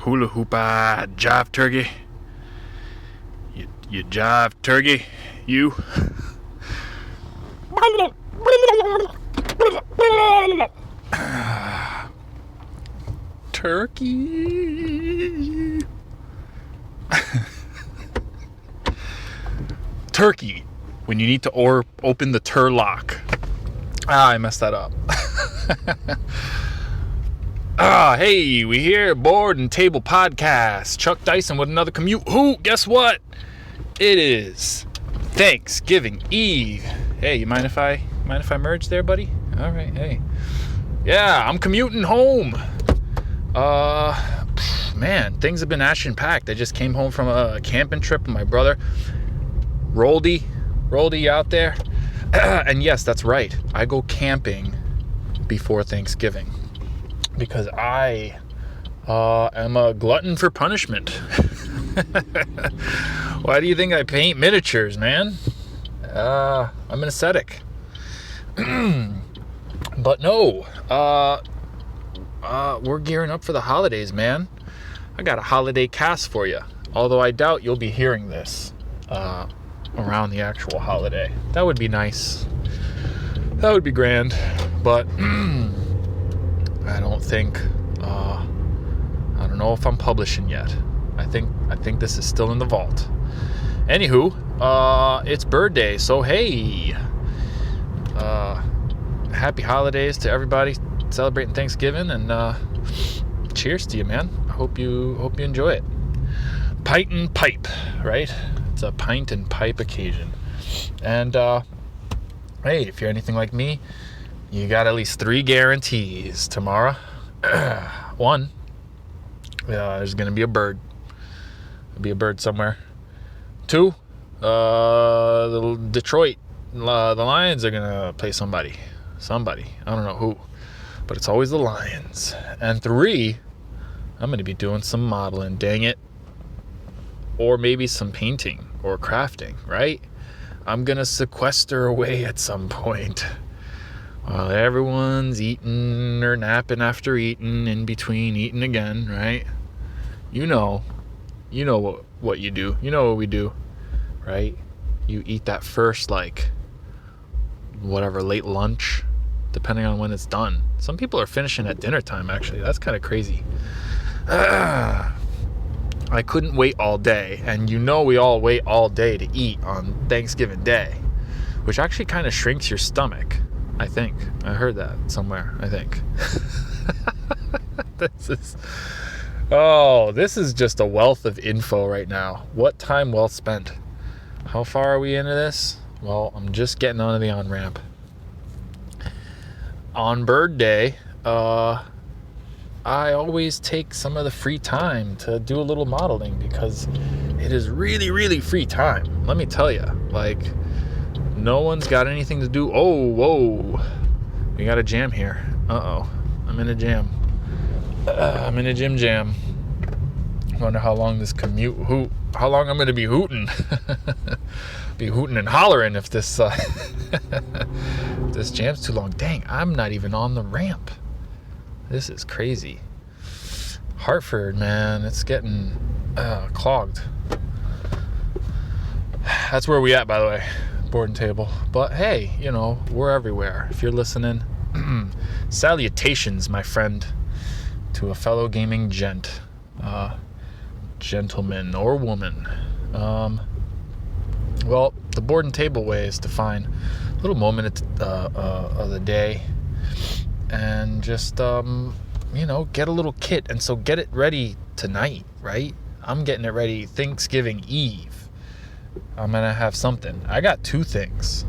hula hoopa jive turkey. You jive turkey, you. Turkey. Turkey, when you need to open the lock. I messed that up. Hey, we here, Board and Table Podcast. Chuck Dyson with another Commute Hoot. Guess what? It is Thanksgiving Eve. Hey, you mind if I merge there, buddy? All right, hey. Yeah, I'm commuting home. Man, things have been action-packed. I just came home from a camping trip with my brother. Roldy out there. And yes, that's right. I go camping before Thanksgiving because I am a glutton for punishment. Why do you think I paint miniatures, man? I'm an ascetic. But no, we're gearing up for the holidays, man. I got a holiday cast for you. Although I doubt you'll be hearing this around the actual holiday. That would be nice. That would be grand. But I don't think. I don't know if I'm publishing yet. I think this is still in the vault. Anywho, it's Bird Day, so hey. Happy holidays to everybody celebrating Thanksgiving, and cheers to you, man. I hope you enjoy it. Pint and pipe, right? It's a pint and pipe occasion. And hey, if you're anything like me, you got at least 3 guarantees tomorrow. 1, there's gonna be a bird. There'll be a bird somewhere. 2, the Detroit, the Lions are gonna play somebody. I don't know who, but it's always the Lions. And 3, I'm gonna be doing some modeling, dang it. Or maybe some painting or crafting, right? I'm gonna sequester away at some point while everyone's eating or napping after eating, in between eating again, right? You know what you do. You know what we do, right? You eat that first, like, whatever, late lunch, depending on when it's done. Some people are finishing at dinner time, actually. That's kind of crazy. I couldn't wait all day, and we all wait all day to eat on Thanksgiving Day, which actually kind of shrinks your stomach, I think. I heard that somewhere, I think. This is just a wealth of info right now. What time well spent. How far are we into this? Well, I'm just getting onto the on-ramp. On Bird Day, I always take some of the free time to do a little modeling because it is really, really free time. Let me tell you, like, no one's got anything to do. Oh, whoa. We got a jam here. Uh-oh. I'm in a jam. I'm in a jam. Wonder how long this how long I'm going to be hooting. Be hooting and hollering if this this jam's too long. Dang, I'm not even on the ramp. This is crazy. Hartford, man, it's getting clogged. That's where we at, by the way, Board and Table. But hey, we're everywhere. If you're listening, salutations, my friend, to a fellow gaming gentleman or woman. Well, the Board and Table way is to find a little moment of the day and just, get a little kit. And so get it ready tonight, right? I'm getting it ready Thanksgiving Eve. I'm going to have something. I got 2 things.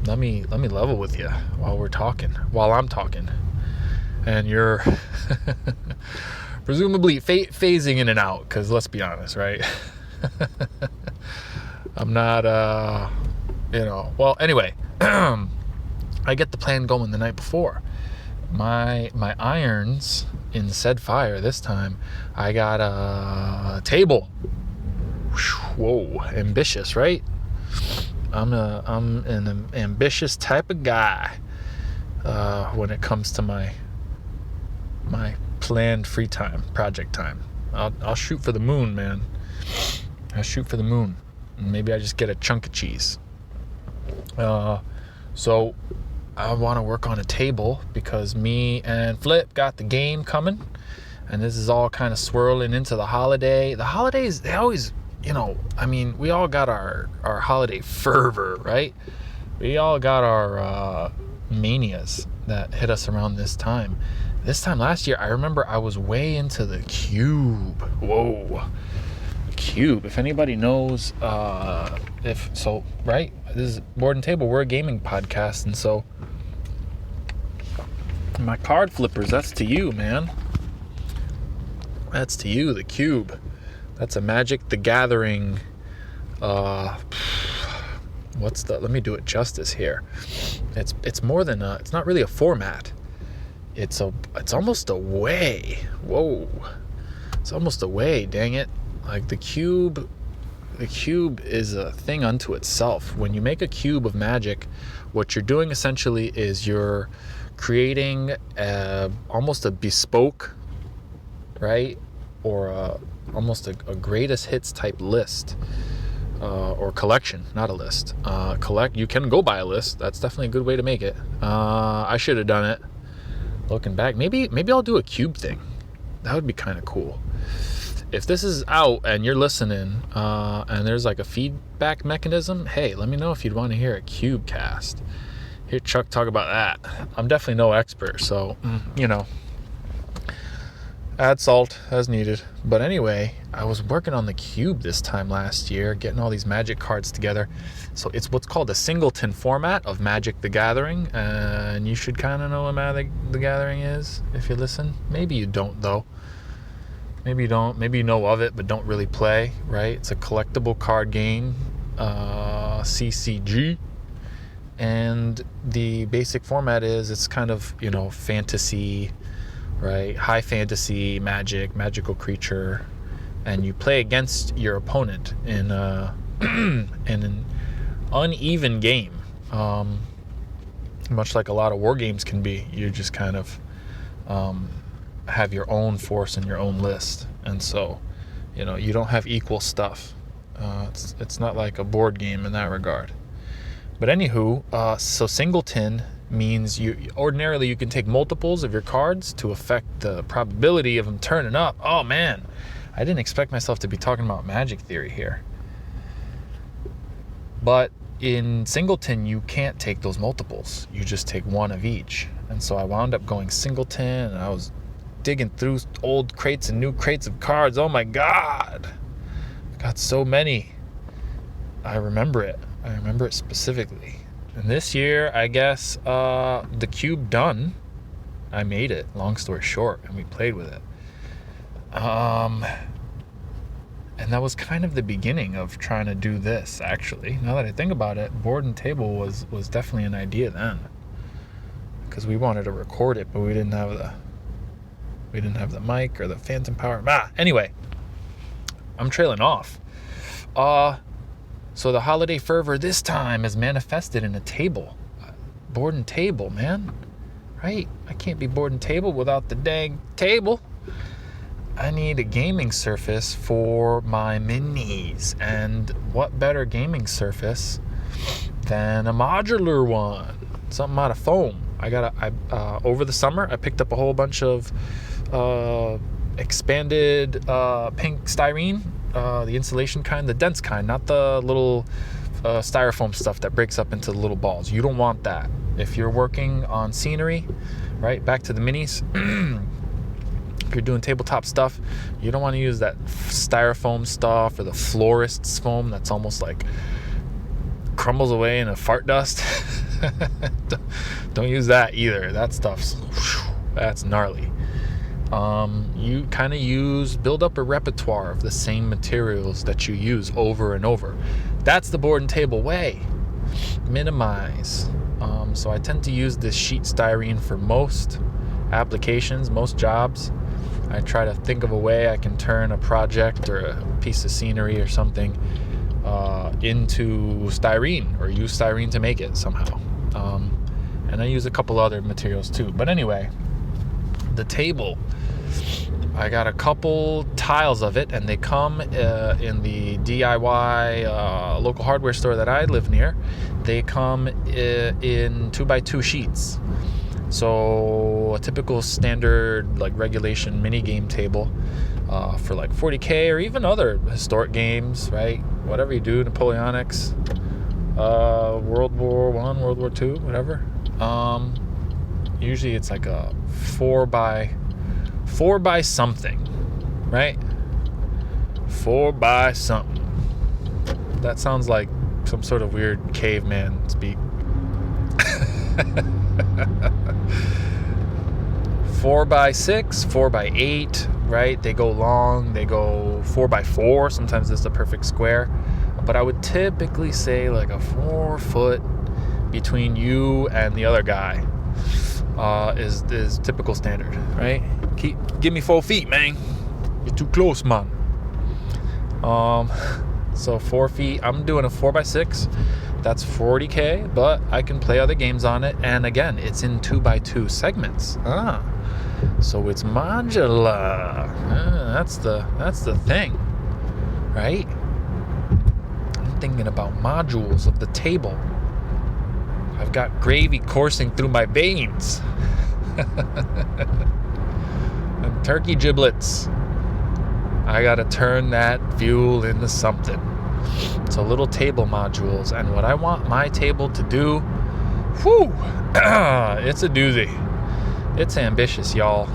Let me level with you while I'm talking. And you're presumably phasing in and out, because let's be honest, right? I'm not, well, anyway, I get the plan going the night before. My irons in said fire this time, I got a table. Whoa, ambitious, right? I'm an ambitious type of guy when it comes to my planned free time, project time. I'll shoot for the moon, man. I'll shoot for the moon. And maybe I just get a chunk of cheese. So I want to work on a table because me and Flip got the game coming. And this is all kind of swirling into the holiday. The holidays, they always, we all got our holiday fervor, right? We all got our manias that hit us around this time. This time last year, I remember I was way into the cube. Whoa. Cube. If anybody knows, right? This is Board and Table. We're a gaming podcast. And so my card flippers, that's to you, man. That's to you, the cube. That's a Magic the Gathering. Let me do it justice here. It's more than it's not really a format. It's almost a way. Whoa. It's almost a way, dang it. Like the cube is a thing unto itself. When you make a cube of Magic, what you're doing essentially is you're creating almost a bespoke, right? Or almost a greatest hits type list. Or collection, not a list. You can go buy a list. That's definitely a good way to make it. I should have done it. Looking back, maybe I'll do a cube thing. That would be kind of cool. If this is out and you're listening, and there's like a feedback mechanism, hey, let me know if you'd want to hear a cube cast. Hear Chuck talk about that. I'm definitely no expert, so add salt as needed. But anyway, I was working on the cube this time last year, getting all these Magic cards together. So it's what's called a singleton format of Magic the Gathering, and you should kind of know what Magic the Gathering is if you listen. Maybe you don't, though. Maybe you don't. Maybe you know of it, but don't really play, right? It's a collectible card game, CCG. And the basic format is it's kind of, fantasy, right? High fantasy, magical creature. And you play against your opponent in an uneven game. Much like a lot of war games can be. You just kind of have your own force and your own list, and so you don't have equal stuff. It's not like a board game in that regard. But anywho, so singleton means ordinarily you can take multiples of your cards to affect the probability of them turning up. Oh man, I didn't expect myself to be talking about Magic theory here. But in singleton, you can't take those multiples. You just take one of each. And so I wound up going singleton, and I was digging through old crates and new crates of cards. Oh my God. I've got so many. I remember it specifically. And this year, I guess, the cube done. I made it, long story short, and we played with it. And that was kind of the beginning of trying to do this, actually. Now that I think about it, Board and Table was definitely an idea then. Because we wanted to record it, but we didn't have the mic or the phantom power. Anyway, I'm trailing off. So the holiday fervor this time is manifested in a table. Board and Table, man. Right? I can't be Board and Table without the dang table. I need a gaming surface for my minis. And what better gaming surface than a modular one? Something out of foam. Over the summer, I picked up a whole bunch of expanded pink styrene, the insulation kind, the dense kind, not the little styrofoam stuff that breaks up into little balls. You don't want that. If you're working on scenery, right, back to the minis, if you're doing tabletop stuff, you don't want to use that styrofoam stuff or the florist's foam that's almost like crumbles away in a fart dust. Don't use that either. That that's gnarly. You kind of build up a repertoire of the same materials that you use over and over. That's the Board and Table way. Minimize. So I tend to use this sheet styrene for most applications, most jobs. I try to think of a way I can turn a project or a piece of scenery or something into styrene, or use styrene to make it somehow. And I use a couple other materials too. But anyway, the table. I got a couple tiles of it, and they come in the DIY local hardware store that I live near. They come in 2x2 sheets. So a typical standard like regulation mini game table for like $40K, or even other historic games, right? Whatever you do, Napoleonics, World War I, World War II, whatever. Usually it's like a 4 by something, right? 4 by something. That sounds like some sort of weird caveman speak. 4 by 6, 4 by 8, right? They go long, they go 4 by 4. Sometimes it's a perfect square. But I would typically say like a 4 foot between you and the other guy is typical standard, right? Give me 4 feet, man. You're too close, man. So 4 feet. I'm doing a 4 by 6. That's $40K, but I can play other games on it. And again, it's in 2x2 segments. So it's modular. That's the thing, right? I'm thinking about modules of the table. I've got gravy coursing through my veins. And turkey giblets. I gotta turn that fuel into something. So little table modules. And what I want my table to do, it's a doozy. It's ambitious, y'all.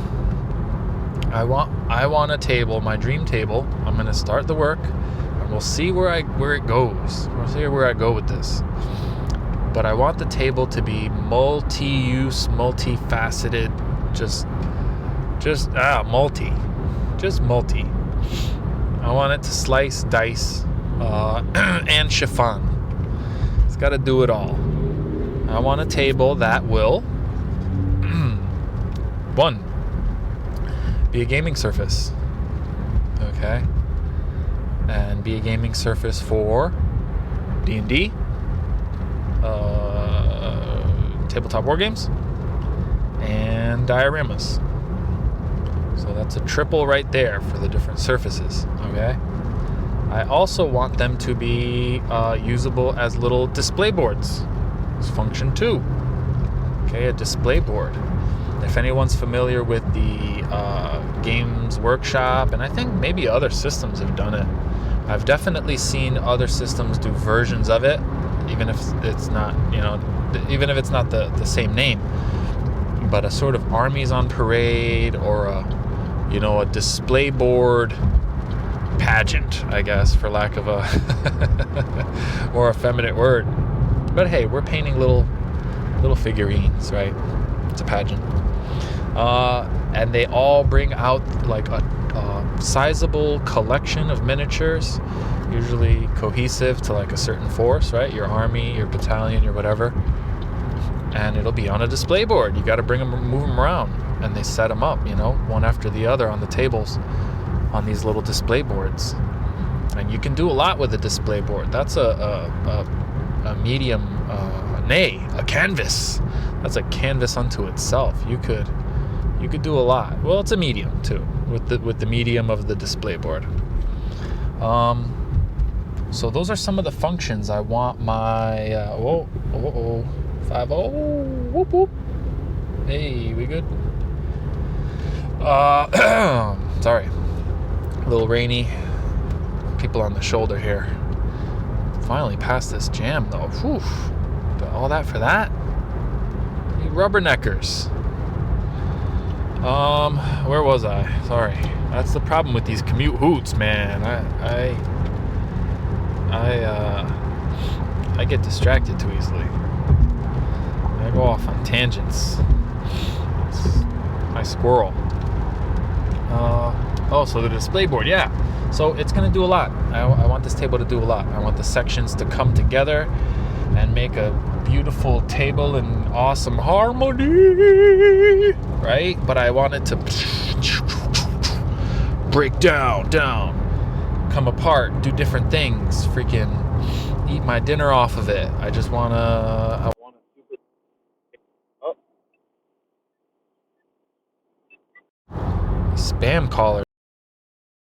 I want a table, my dream table. I'm gonna start the work, and we'll see where it goes. We'll see where I go with this. But I want the table to be multi-use, multifaceted, multi. I want it to slice, dice, and chiffon. It's got to do it all. I want a table that will, one, be a gaming surface, okay, and be a gaming surface for D&D, tabletop war games, and dioramas. So that's a triple right there for the different surfaces, okay? I also want them to be usable as little display boards. It's function 2. Okay, a display board. If anyone's familiar with the Games Workshop, and I think maybe other systems have done it, I've definitely seen other systems do versions of it, even if it's not, even if it's not the same name, but a sort of armies on parade, or a display board pageant, I guess, for lack of a more effeminate word. But hey, we're painting little figurines, right? It's a pageant. And they all bring out like a sizable collection of miniatures, usually cohesive to like a certain force, right? Your army, your battalion, your whatever. And it'll be on a display board. You got to move them around. And they set them up, one after the other on the tables on these little display boards. And you can do a lot with a display board. That's a medium, a canvas. That's a canvas unto itself. You could do a lot. Well, it's a medium too, with the medium of the display board. So those are some of the functions I want my 50, whoop whoop. Hey, we good? Sorry, a little rainy. People on the shoulder here. Finally passed this jam though. Whew. All that for that? You rubberneckers. Where was I? Sorry. That's the problem with these commute hoots, man. I get distracted too easily. I go off on tangents. My squirrel. So the display board, yeah. So it's going to do a lot. I want this table to do a lot. I want the sections to come together and make a beautiful table in awesome harmony, right? But I want it to break down, come apart, do different things, freaking eat my dinner off of it. I want to super. Oh. Spam caller.